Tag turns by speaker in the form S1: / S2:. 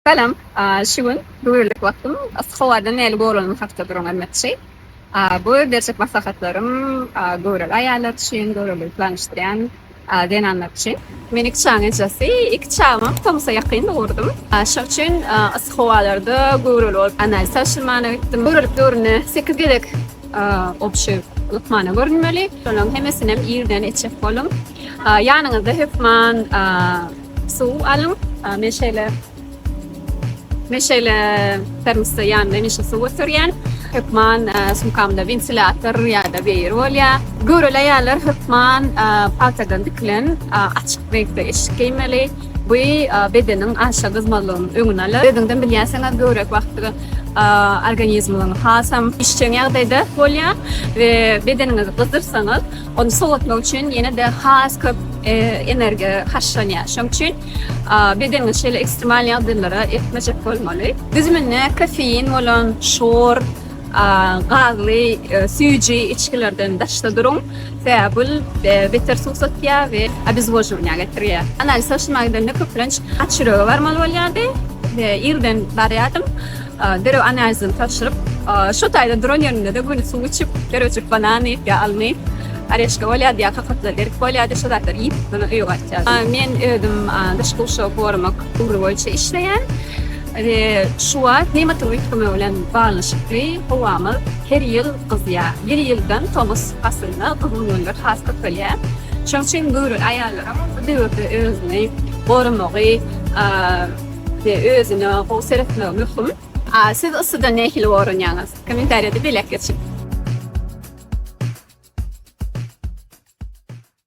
S1: Selam. Şiwun bugünlük vaktim Asxawadan el gorulun haftadan almatçı. Bu berçek maslahatlarım gorul ayarlar için, gorul planlaştıran denanlar için. Men iki çağın ecesi, iki çağımı tamsa yakın doğurdum. Şoň üçin Asxawalarda gorul analiz aşılmana gittim. Gorul görüne 8 gedek opşy lıkmana görünmeli. Şonuň hemesinem ýerden içip bolum. Ýanyňyzda hepman suw alın. Meşale termosta yanında meşe su oturuyan hükman sumkamda ventilatör ya da bir rolya görülen yerler hükman paltadan diklen açık renkte eşkemeli bu bedenin aşağı kızmalığının önüne bedenden bilyerseniz görek vakti organizminin hasam işçen yerdeydi rolya ve bedeninizi kızdırsanız onu soğutmak için yine de has köp enerji harcanıyor. Şoň üçin bedeniniz şeýle ekstremal ýagdaýlara etmejek bolmaly. Düzmünne kafein bolan şor, gazly, süýji içkilerden daşda durun. Sebäbi beter suwsatýar we obezwojeniýa getirýär. Analiz aşmagyda köplenç açyrygy barmaly bolýardy we ýerden barýardym. Derä analizyny taşyryp, şu taýda duran ýerinde de güni suw içip, derejek banan ýa almy Areška volja diya kakatla derik volja de şodatlar yiyip bunu öýgatýar. Men ödüm dışky uşagy gormak ugry boýunça işleýän we şu wagt nematology bilen baglanşykly howamy her ýyl gyzýar. Bir ýyldan Thomas aslynda gyzgynlar has köpelýär. Şoň üçin görül aýallaram bu döwürde özüni gormagy we özüni howseretmegi möhüm. Siz ısıda ne hili oranýaňyz? Kommentariýada belek geçip.